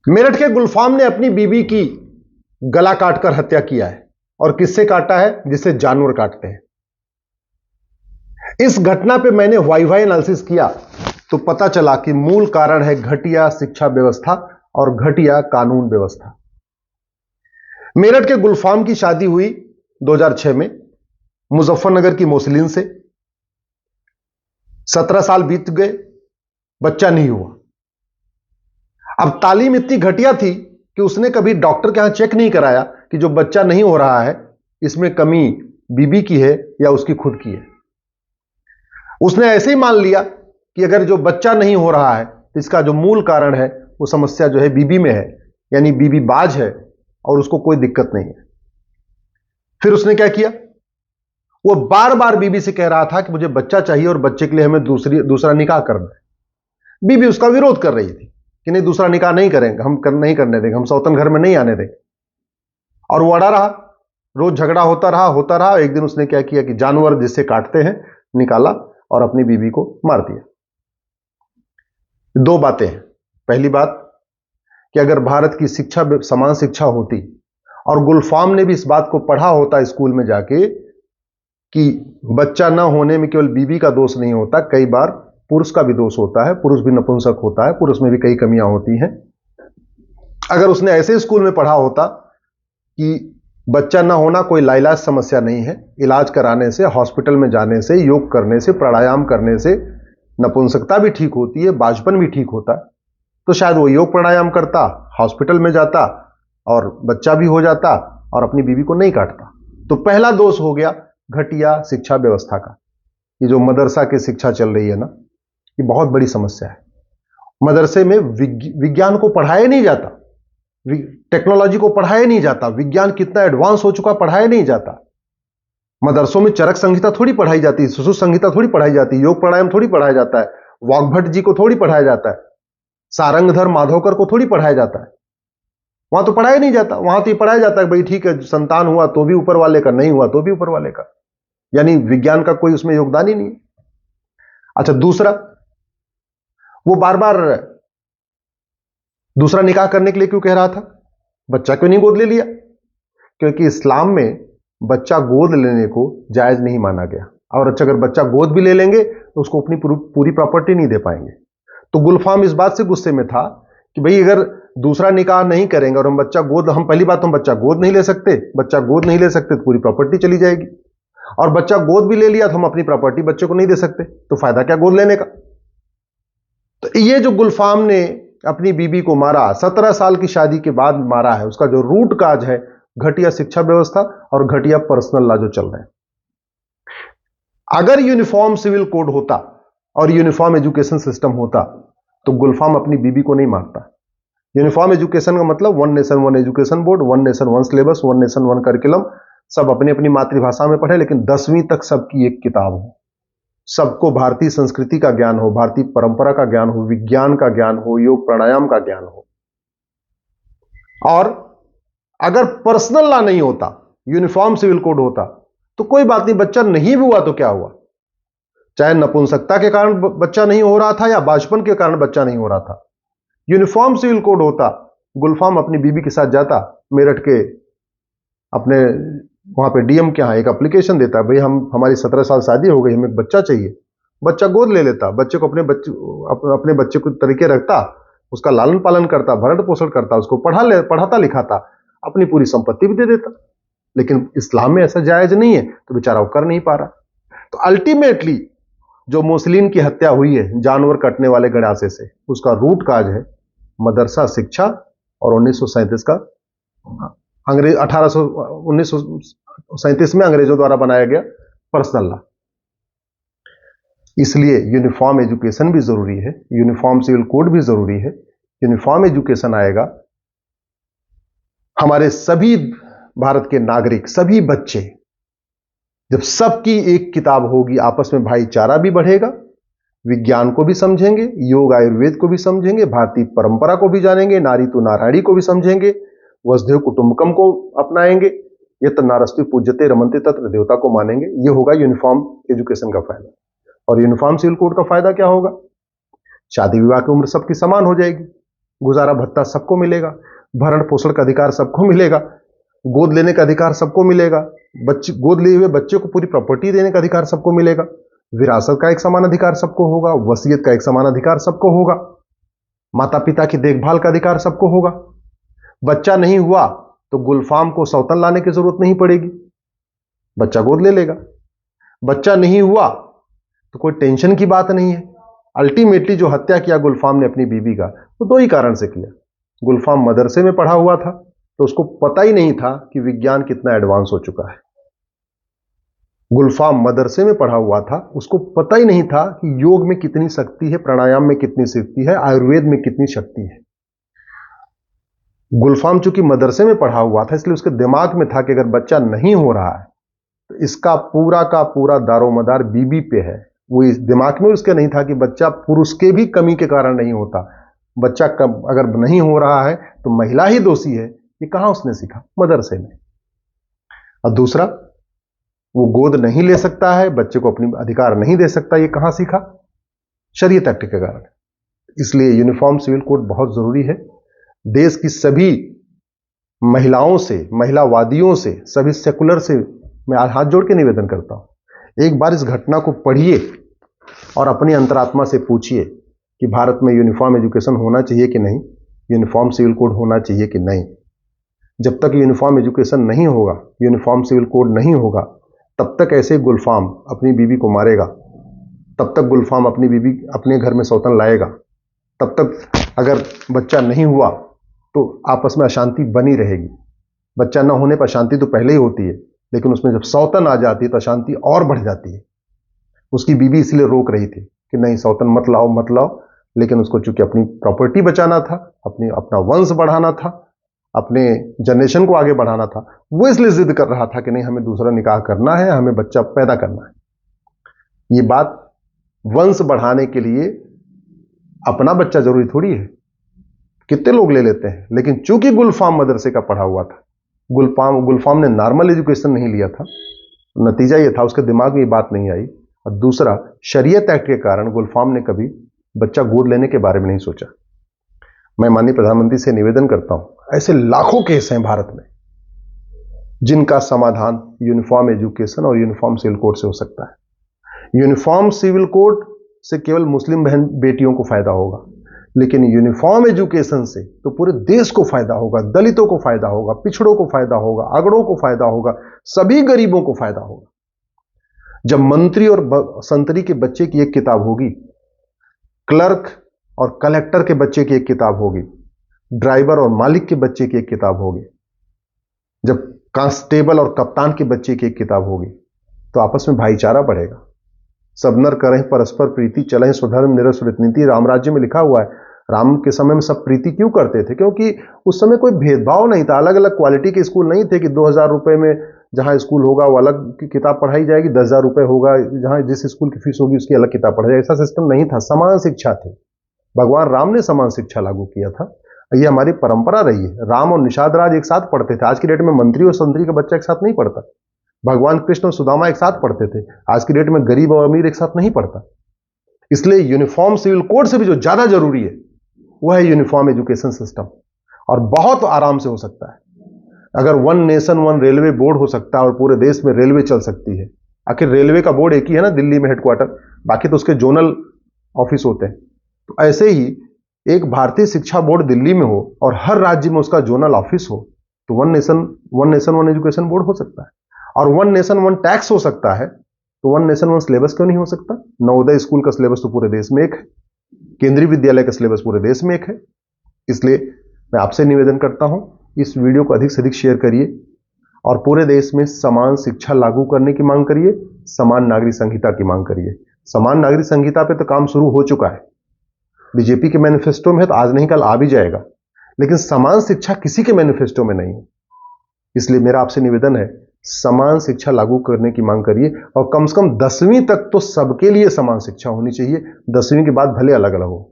मेरठ के गुलफाम ने अपनी बीवी की गला काटकर हत्या किया है। और किससे काटा है? जिससे जानवर काटते हैं। इस घटना पे मैंने वाई एनालिसिस किया तो पता चला कि मूल कारण है घटिया शिक्षा व्यवस्था और घटिया कानून व्यवस्था। मेरठ के गुलफाम की शादी हुई 2006 में मुजफ्फरनगर की मोसलिन से। 17 साल बीत गए, बच्चा नहीं हुआ। अब तालीम इतनी घटिया थी कि उसने कभी डॉक्टर के यहां चेक नहीं कराया कि जो बच्चा नहीं हो रहा है इसमें कमी बीबी की है या उसकी खुद की है। उसने ऐसे ही मान लिया कि अगर जो बच्चा नहीं हो रहा है तो इसका जो मूल कारण है वो समस्या जो है बीबी में है, यानी बीबी बाज है और उसको कोई दिक्कत नहीं है। फिर उसने क्या किया? वो बार बार बीबी से कह रहा था कि मुझे बच्चा चाहिए और बच्चे के लिए हमें दूसरा निकाह करना है। बीबी उसका विरोध कर रही थी कि नहीं, दूसरा निकाह नहीं करेंगे, हम नहीं करने देंगे, हम सौतन घर में नहीं आने देंगे। और वो अड़ा रहा, रोज झगड़ा होता रहा। एक दिन उसने क्या किया कि जानवर जिससे काटते हैं निकाला और अपनी बीबी को मार दिया। दो बातें हैं। पहली बात कि अगर भारत की शिक्षा समान शिक्षा होती और गुलफाम ने भी इस बात को पढ़ा होता स्कूल में जाके कि बच्चा ना होने में केवल बीबी का दोष नहीं होता, कई बार पुरुष का भी दोष होता है, पुरुष भी नपुंसक होता है, पुरुष में भी कई कमियां होती हैं। अगर उसने ऐसे स्कूल में पढ़ा होता कि बच्चा ना होना कोई लाइलाज समस्या नहीं है, इलाज कराने से, हॉस्पिटल में जाने से, योग करने से, प्राणायाम करने से नपुंसकता भी ठीक होती है, बाजपन भी ठीक होता है, तो शायद वो योग प्राणायाम करता, हॉस्पिटल में जाता और बच्चा भी हो जाता और अपनी बीवी को नहीं काटता। तो पहला दोष हो गया घटिया शिक्षा व्यवस्था का। ये जो मदरसा की शिक्षा चल रही है ना, ये बहुत बड़ी समस्या है। मदरसे में विज्ञान को पढ़ाया नहीं जाता, टेक्नोलॉजी को पढ़ाया नहीं जाता, विज्ञान कितना एडवांस हो चुका पढ़ाया नहीं जाता। मदरसों में चरक संहिता थोड़ी पढ़ाई जाती है, सुश्रुत संहिता थोड़ी पढ़ाई जाती है, योग प्राणायाम थोड़ी पढ़ाया जाता है, वाग्भट जी को थोड़ी पढ़ाया जाता है, सारंगधर माधवकर को थोड़ी पढ़ाया जाता है। वहां तो पढ़ाया नहीं जाता। वहां तो ये पढ़ाया जाता है भाई ठीक है, संतान हुआ तो भी ऊपर वाले का, नहीं हुआ तो भी ऊपर वाले का, यानी विज्ञान का कोई उसमें योगदान ही नहीं। अच्छा, दूसरा, वो बार बार दूसरा निकाह करने के लिए क्यों कह रहा था? बच्चा क्यों नहीं गोद ले लिया? क्योंकि इस्लाम में बच्चा गोद लेने को जायज नहीं माना गया, और अच्छा अगर बच्चा गोद भी ले लेंगे तो उसको अपनी पूरी प्रॉपर्टी नहीं दे पाएंगे। तो गुलफाम इस बात से गुस्से में था कि भाई अगर दूसरा निकाह नहीं करेंगे और हम पहली बात तो हम बच्चा गोद नहीं ले सकते, बच्चा गोद नहीं ले सकते तो पूरी प्रॉपर्टी चली जाएगी, और बच्चा गोद भी ले लिया तो हम अपनी प्रॉपर्टी बच्चे को नहीं दे सकते, तो फायदा क्या गोद लेने का? तो ये जो गुलफाम ने अपनी बीबी को मारा, 17 साल की शादी के बाद मारा है, उसका जो रूट काज है घटिया शिक्षा व्यवस्था और घटिया पर्सनल लॉ जो चल रहे हैं। अगर यूनिफॉर्म सिविल कोड होता और यूनिफॉर्म एजुकेशन सिस्टम होता तो गुलफाम अपनी बीबी को नहीं मारता। यूनिफॉर्म एजुकेशन का मतलब one nation one education board, one nation one syllabus, one nation one curriculum, सब अपनी अपनी मातृभाषा में पढ़े, लेकिन 10वीं तक सबकी एक किताब हो, सबको भारतीय संस्कृति का ज्ञान हो, भारतीय परंपरा का ज्ञान हो, विज्ञान का ज्ञान हो, योग प्राणायाम का ज्ञान हो। और अगर पर्सनल लॉ नहीं होता, यूनिफॉर्म सिविल कोड होता, तो कोई बात नहीं, बच्चा नहीं भी हुआ तो क्या हुआ, चाहे नपुंसकता के कारण बच्चा नहीं हो रहा था या बाजपन के कारण बच्चा नहीं हो रहा था। यूनिफॉर्म सिविल कोड होता, गुलफाम अपनी बीबी के साथ जाता, मेरठ के अपने वहां पे डीएम के यहां एक एप्लीकेशन देता, भाई हमारी 17 साल शादी हो गई, हमें बच्चा चाहिए, बच्चा गोद ले लेता, बच्चे को अपने बच्चे को तरीके रखता, उसका लालन पालन करता, भरण पोषण करता, उसको पढ़ाता लिखाता, अपनी पूरी संपत्ति भी दे देता। लेकिन इस्लाम में ऐसा जायज नहीं है, तो बेचारा वो कर नहीं पा रहा। तो अल्टीमेटली जो मुस्लिम की हत्या हुई है जानवर कटने वाले गड़ासे से, उसका रूट काज है मदरसा शिक्षा और 1937 का अंग्रेज 1937 में अंग्रेजों द्वारा बनाया गया पर्सनल लॉ। इसलिए यूनिफॉर्म एजुकेशन भी जरूरी है, यूनिफॉर्म सिविल कोड भी जरूरी है। यूनिफॉर्म एजुकेशन आएगा, हमारे सभी भारत के नागरिक, सभी बच्चे, जब सबकी एक किताब होगी, आपस में भाईचारा भी बढ़ेगा, विज्ञान को भी समझेंगे, योग आयुर्वेद को भी समझेंगे, भारतीय परंपरा को भी जानेंगे, नारी तो नारायणी को भी समझेंगे, वसुधैव कुटुंबकम को अपनाएंगे, यत्र नारस्ति पूज्यते रमन्ते तत्र देवता को मानेंगे। यह होगा यूनिफॉर्म एजुकेशन का फायदा। और यूनिफॉर्म सिविल कोड का फायदा क्या होगा? शादी विवाह की उम्र सबकी समान हो जाएगी, गुजारा भत्ता सबको मिलेगा, भरण पोषण का अधिकार सबको मिलेगा, गोद लेने का अधिकार सबको मिलेगा, बच्चे गोद लिए हुए बच्चे को पूरी प्रॉपर्टी देने का अधिकार सबको मिलेगा, विरासत का एक समान अधिकार सबको होगा, वसीयत का एक समान अधिकार सबको होगा, माता पिता की देखभाल का अधिकार सबको होगा। बच्चा नहीं हुआ तो गुलफाम को सौतन लाने की जरूरत नहीं पड़ेगी, बच्चा गोद ले लेगा। बच्चा नहीं हुआ तो कोई टेंशन की बात नहीं है। अल्टीमेटली जो हत्या किया गुलफाम ने अपनी बीवी का, वो दो ही कारण से किया। गुलफाम मदरसे में पढ़ा हुआ था तो उसको पता ही नहीं था कि विज्ञान कितना एडवांस हो चुका है। गुलफाम मदरसे में पढ़ा हुआ था, उसको पता ही नहीं था कि योग में कितनी शक्ति है, प्राणायाम में कितनी शक्ति है, आयुर्वेद में कितनी शक्ति है। गुलफाम चूंकि मदरसे में पढ़ा हुआ था, इसलिए उसके दिमाग में था कि अगर बच्चा नहीं हो रहा है तो इसका पूरा का पूरा दारोमदार बीबी पे है। वो इस दिमाग में उसके नहीं था कि बच्चा पुरुष के भी कमी के कारण नहीं होता। बच्चा अगर नहीं हो रहा है तो महिला ही दोषी है। ये कहां उसने सीखा? मदरसे में। और दूसरा, वो गोद नहीं ले सकता है, बच्चे को अपनी अधिकार नहीं दे सकता, ये कहां सीखा? शरीयत एक्ट के कारण। इसलिए यूनिफॉर्म सिविल कोड बहुत जरूरी है। देश की सभी महिलाओं से, महिलावादियों से, सभी सेकुलर से मैं हाथ जोड़ के निवेदन करता हूं, एक बार इस घटना को पढ़िए और अपनी अंतरात्मा से पूछिए कि भारत में यूनिफॉर्म एजुकेशन होना चाहिए कि नहीं, यूनिफॉर्म सिविल कोड होना चाहिए कि नहीं। जब तक यूनिफॉर्म एजुकेशन नहीं होगा, यूनिफॉर्म सिविल कोड नहीं होगा, तब तक ऐसे गुलफाम अपनी बीवी को मारेगा, तब तक गुलफाम अपनी बीवी अपने घर में सौतन लाएगा, तब तक अगर बच्चा नहीं हुआ तो आपस में अशांति बनी रहेगी। बच्चा न होने पर अशांति तो पहले ही होती है, लेकिन उसमें जब सौतन आ जाती है तो अशांति और बढ़ जाती है। उसकी बीवी इसलिए रोक रही थी कि नहीं सौतन मत लाओ मत लाओ, लेकिन उसको चूंकि अपनी प्रॉपर्टी बचाना था, अपना वंश बढ़ाना था, अपने जनरेशन को आगे बढ़ाना था, वो इसलिए जिद कर रहा था कि नहीं हमें दूसरा निकाह करना है, हमें बच्चा पैदा करना है। ये बात वंश बढ़ाने के लिए अपना बच्चा जरूरी थोड़ी है, कितने लोग ले लेते हैं। लेकिन चूंकि गुलफाम मदरसे का पढ़ा हुआ था, गुलफाम ने नॉर्मल एजुकेशन नहीं लिया था, नतीजा यह था उसके दिमाग में ये बात नहीं आई। और दूसरा, शरीयत एक्ट के कारण गुलफाम ने कभी बच्चा गोद लेने के बारे में नहीं सोचा। मैं माननीय प्रधानमंत्री से निवेदन करता हूं, ऐसे लाखों केस हैं भारत में जिनका समाधान यूनिफॉर्म एजुकेशन और यूनिफॉर्म सिविल कोड से हो सकता है। यूनिफॉर्म सिविल कोड से केवल मुस्लिम बहन बेटियों को फायदा होगा, लेकिन यूनिफॉर्म एजुकेशन से तो पूरे देश को फायदा होगा, दलितों को फायदा होगा, पिछड़ों को फायदा होगा, अगड़ों को फायदा होगा, सभी गरीबों को फायदा होगा। जब मंत्री और संतरी के बच्चे की एक किताब होगी, क्लर्क और कलेक्टर के बच्चे की एक किताब होगी, ड्राइवर और मालिक के बच्चे की एक किताब होगी, जब कांस्टेबल और कप्तान के बच्चे की एक किताब होगी, तो आपस में भाईचारा बढ़ेगा। सब नर करें परस्पर प्रीति, चलें स्वधर्म निरस्वृत नीति। राम राज्य में लिखा हुआ है। राम के समय में सब प्रीति क्यों करते थे? क्योंकि उस समय कोई भेदभाव नहीं था, अलग अलग क्वालिटी के स्कूल नहीं थे कि 2000 रुपए में जहां स्कूल होगा वो अलग की किताब पढ़ाई जाएगी, 10,000 रुपए होगा जहां जिस स्कूल की फीस होगी उसकी अलग किताब पढ़ाई जाएगी। ऐसा सिस्टम नहीं था, समान शिक्षा थी। भगवान राम ने समान शिक्षा लागू किया था। ये हमारी परंपरा रही है। राम और निषाद राज एक साथ पढ़ते थे। आज की डेट में मंत्री और संतरी का बच्चा एक साथ नहीं पढ़ता। भगवान कृष्ण और सुदामा एक साथ पढ़ते थे। आज की डेट में गरीब और अमीर एक साथ नहीं पढ़ता। इसलिए यूनिफॉर्म सिविल कोड से भी जो ज्यादा जरूरी है वह है यूनिफॉर्म एजुकेशन सिस्टम, और बहुत आराम से हो सकता है। अगर one nation one railway board हो सकता है और पूरे देश में रेलवे चल सकती है। आखिर रेलवे का बोर्ड एक ही है ना, दिल्ली में हेडक्वार्टर, बाकी तो उसके जोनल ऑफिस होते हैं। तो ऐसे ही एक भारतीय शिक्षा बोर्ड दिल्ली में हो और हर राज्य में उसका जोनल ऑफिस हो, तो one nation one education board हो सकता है। और वन नेशन वन टैक्स हो सकता है, तो वन नेशन वन सिलेबस क्यों नहीं हो सकता? नवोदय स्कूल का सिलेबस तो पूरे देश में एक है, केंद्रीय विद्यालय का सिलेबस पूरे देश में एक है। इसलिए मैं आपसे निवेदन करता हूं, इस वीडियो को अधिक से अधिक शेयर करिए और पूरे देश में समान शिक्षा लागू करने की मांग करिए, समान नागरिक संहिता की मांग करिए। समान नागरिक संहिता पे तो काम शुरू हो चुका है, बीजेपी के मैनिफेस्टो में है, तो आज नहीं कल आ भी जाएगा, लेकिन समान शिक्षा किसी के मैनिफेस्टो में नहीं है। इसलिए मेरा आपसे निवेदन है, समान शिक्षा लागू करने की मांग करिए और कम से कम 10वीं तक तो सबके लिए समान शिक्षा होनी चाहिए। 10वीं के बाद भले अलग अलग हो।